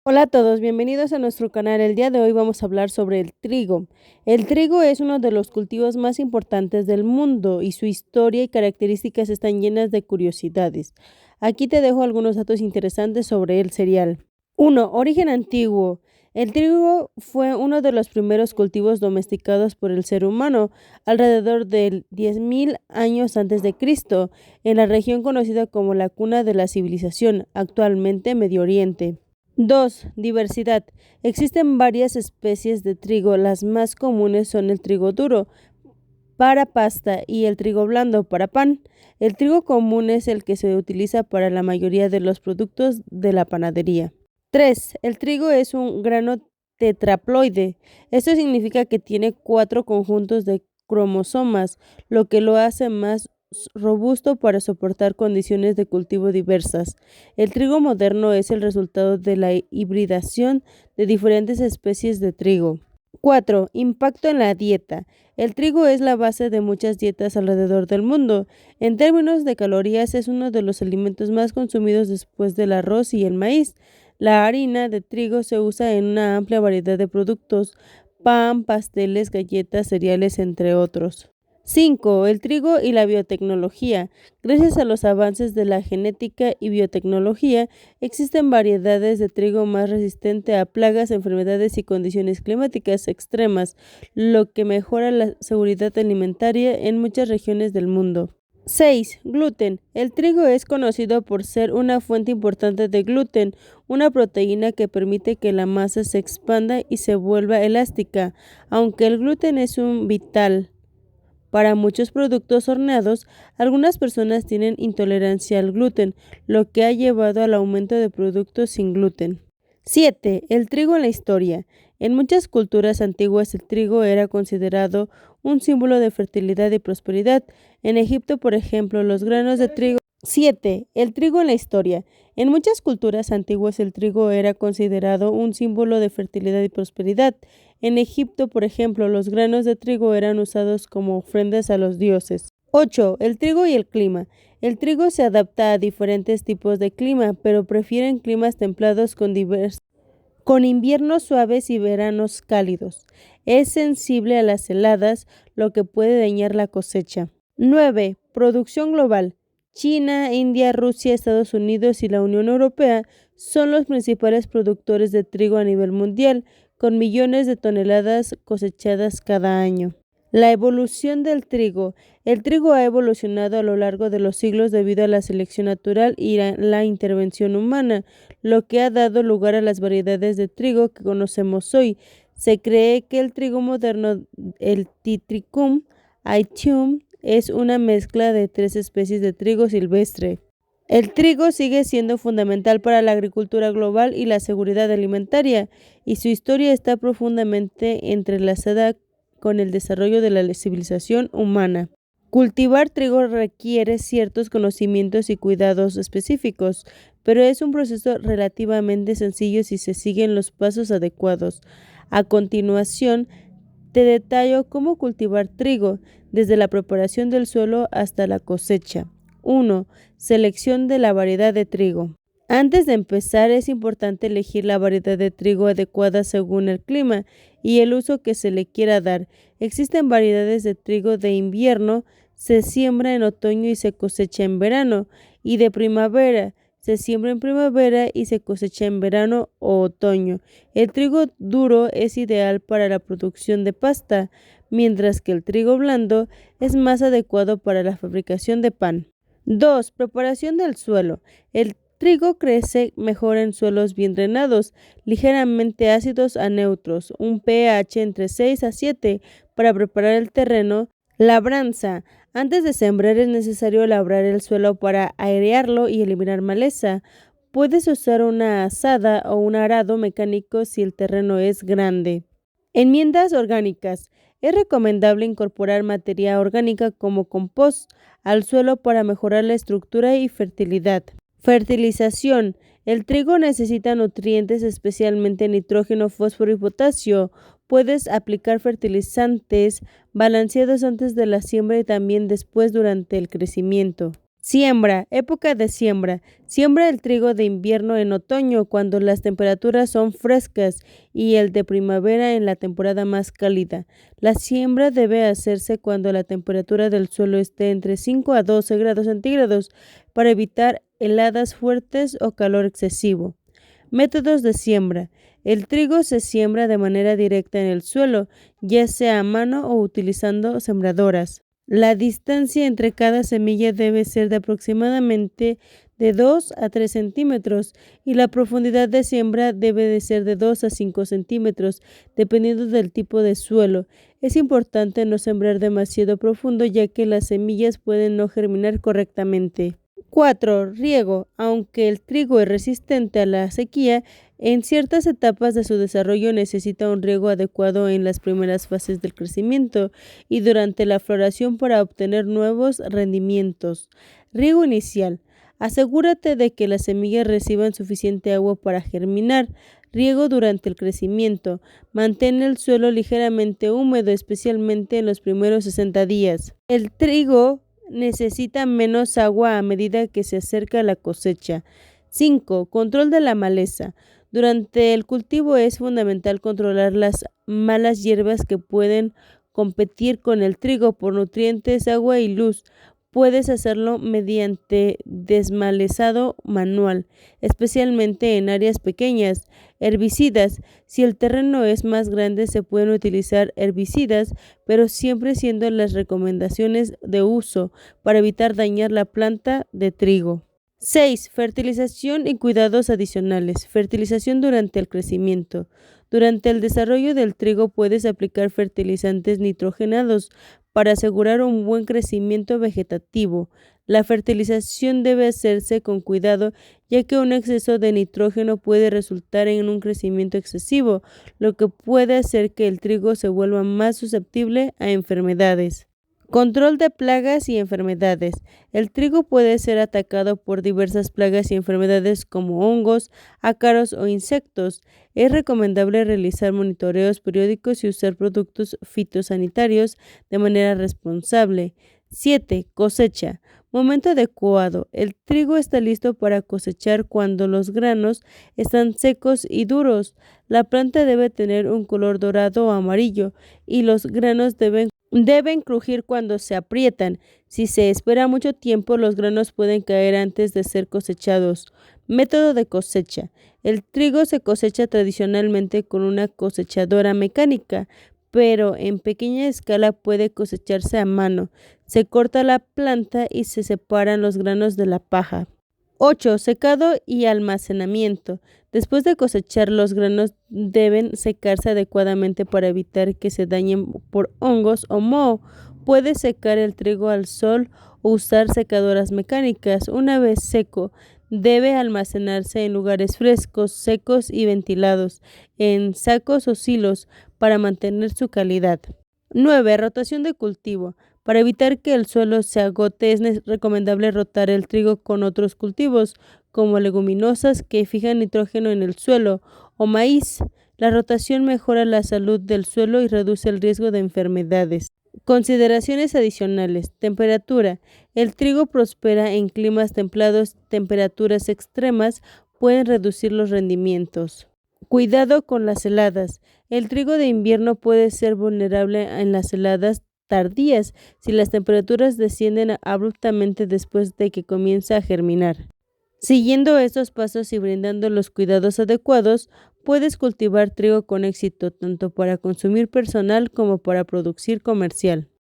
Hola a todos, bienvenidos a nuestro canal. El día de hoy vamos a hablar sobre el trigo. El trigo es uno de los cultivos más importantes del mundo y su historia y características están llenas de curiosidades. Aquí te dejo algunos datos interesantes sobre el cereal. 1. Origen antiguo. El trigo fue uno de los primeros cultivos domesticados por el ser humano alrededor del 10.000 años antes de Cristo, en la región conocida como la cuna de la civilización, actualmente Medio Oriente. 2. Diversidad. Existen varias especies de trigo. Las más comunes son el trigo duro para pasta y el trigo blando para pan. El trigo común es el que se utiliza para la mayoría de los productos de la panadería. 3. El trigo es un grano tetraploide. Esto significa que tiene 4 conjuntos de cromosomas, lo que lo hace más robusto para soportar condiciones de cultivo diversas. El trigo moderno es el resultado de la hibridación de diferentes especies de trigo. 4. Impacto en la dieta. El trigo es la base de muchas dietas alrededor del mundo. En términos de calorías, es uno de los alimentos más consumidos después del arroz y el maíz. La harina de trigo se usa en una amplia variedad de productos: pan, pasteles, galletas, cereales, entre otros. 5. El trigo y la biotecnología. Gracias a los avances de la genética y biotecnología, existen variedades de trigo más resistentes a plagas, enfermedades y condiciones climáticas extremas, lo que mejora la seguridad alimentaria en muchas regiones del mundo. 6. Gluten. El trigo es conocido por ser una fuente importante de gluten, una proteína que permite que la masa se expanda y se vuelva elástica. Aunque el gluten es un vital para muchos productos horneados, algunas personas tienen intolerancia al gluten, lo que ha llevado al aumento de productos sin gluten. 7. El trigo en la historia. En muchas culturas antiguas el trigo era considerado un símbolo de fertilidad y prosperidad. En Egipto, por ejemplo, los granos de trigo. 7. El trigo en la historia. En muchas culturas antiguas el trigo era considerado un símbolo de fertilidad y prosperidad. En Egipto, por ejemplo, los granos de trigo eran usados como ofrendas a los dioses. 8. El trigo y el clima. El trigo se adapta a diferentes tipos de clima, pero prefieren climas templados con inviernos suaves y veranos cálidos. Es sensible a las heladas, lo que puede dañar la cosecha. 9. Producción global. China, India, Rusia, Estados Unidos y la Unión Europea son los principales productores de trigo a nivel mundial, con millones de toneladas cosechadas cada año. La evolución del trigo. El trigo ha evolucionado a lo largo de los siglos debido a la selección natural y la intervención humana, lo que ha dado lugar a las variedades de trigo que conocemos hoy. Se cree que el trigo moderno, el Triticum aetium, es una mezcla de 3 especies de trigo silvestre. El trigo sigue siendo fundamental para la agricultura global y la seguridad alimentaria, y su historia está profundamente entrelazada con el desarrollo de la civilización humana. Cultivar trigo requiere ciertos conocimientos y cuidados específicos, pero es un proceso relativamente sencillo si se siguen los pasos adecuados. A continuación, te detallo cómo cultivar trigo, desde la preparación del suelo hasta la cosecha. 1. Selección de la variedad de trigo. Antes de empezar, es importante elegir la variedad de trigo adecuada según el clima y el uso que se le quiera dar. Existen variedades de trigo de invierno, se siembra en otoño y se cosecha en verano, y de primavera, se siembra en primavera y se cosecha en verano o otoño. El trigo duro es ideal para la producción de pasta, mientras que el trigo blando es más adecuado para la fabricación de pan. 2. Preparación del suelo. El trigo crece mejor en suelos bien drenados, ligeramente ácidos a neutros, un pH entre 6 a 7 para preparar el terreno. Labranza. Antes de sembrar es necesario labrar el suelo para airearlo y eliminar maleza. Puedes usar una azada o un arado mecánico si el terreno es grande. Enmiendas orgánicas. Es recomendable incorporar materia orgánica como compost al suelo para mejorar la estructura y fertilidad. Fertilización. El trigo necesita nutrientes, especialmente nitrógeno, fósforo y potasio. Puedes aplicar fertilizantes balanceados antes de la siembra y también después durante el crecimiento. Siembra, época de siembra. Siembra el trigo de invierno en otoño cuando las temperaturas son frescas y el de primavera en la temporada más cálida. La siembra debe hacerse cuando la temperatura del suelo esté entre 5 a 12 grados centígrados para evitar heladas fuertes o calor excesivo. Métodos de siembra. El trigo se siembra de manera directa en el suelo, ya sea a mano o utilizando sembradoras. La distancia entre cada semilla debe ser de aproximadamente de 2 a 3 centímetros y la profundidad de siembra debe de ser de 2 a 5 centímetros, dependiendo del tipo de suelo. Es importante no sembrar demasiado profundo ya que las semillas pueden no germinar correctamente. 4. Riego. Aunque el trigo es resistente a la sequía, en ciertas etapas de su desarrollo necesita un riego adecuado en las primeras fases del crecimiento y durante la floración para obtener nuevos rendimientos. Riego inicial. Asegúrate de que las semillas reciban suficiente agua para germinar. Riego durante el crecimiento. Mantén el suelo ligeramente húmedo, especialmente en los primeros 60 días. El trigo necesita menos agua a medida que se acerca la cosecha. 5. Control de la maleza. Durante el cultivo es fundamental controlar las malas hierbas que pueden competir con el trigo por nutrientes, agua y luz. Puedes hacerlo mediante desmalezado manual, especialmente en áreas pequeñas. Herbicidas. Si el terreno es más grande, se pueden utilizar herbicidas, pero siempre siendo las recomendaciones de uso para evitar dañar la planta de trigo. 6. Fertilización y cuidados adicionales. Fertilización durante el crecimiento. Durante el desarrollo del trigo puedes aplicar fertilizantes nitrogenados para asegurar un buen crecimiento vegetativo. La fertilización debe hacerse con cuidado, ya que un exceso de nitrógeno puede resultar en un crecimiento excesivo, lo que puede hacer que el trigo se vuelva más susceptible a enfermedades. Control de plagas y enfermedades. El trigo puede ser atacado por diversas plagas y enfermedades como hongos, ácaros o insectos. Es recomendable realizar monitoreos periódicos y usar productos fitosanitarios de manera responsable. 7. Cosecha. Momento adecuado. El trigo está listo para cosechar cuando los granos están secos y duros. La planta debe tener un color dorado o amarillo y los granos deben crujir cuando se aprietan. Si se espera mucho tiempo, los granos pueden caer antes de ser cosechados. Método de cosecha. El trigo se cosecha tradicionalmente con una cosechadora mecánica, pero en pequeña escala puede cosecharse a mano. Se corta la planta y se separan los granos de la paja. 8. Secado y almacenamiento. Después de cosechar, los granos deben secarse adecuadamente para evitar que se dañen por hongos o moho. Puedes secar el trigo al sol o usar secadoras mecánicas. Una vez seco, debe almacenarse en lugares frescos, secos y ventilados, en sacos o silos, para mantener su calidad. 9. Rotación de cultivo. Para evitar que el suelo se agote, es recomendable rotar el trigo con otros cultivos, como leguminosas que fijan nitrógeno en el suelo, o maíz. La rotación mejora la salud del suelo y reduce el riesgo de enfermedades. Consideraciones adicionales. Temperatura. El trigo prospera en climas templados. Temperaturas extremas pueden reducir los rendimientos. Cuidado con las heladas. El trigo de invierno puede ser vulnerable en las heladas tardías si las temperaturas descienden abruptamente después de que comienza a germinar. Siguiendo estos pasos y brindando los cuidados adecuados, puedes cultivar trigo con éxito tanto para consumir personal como para producir comercial.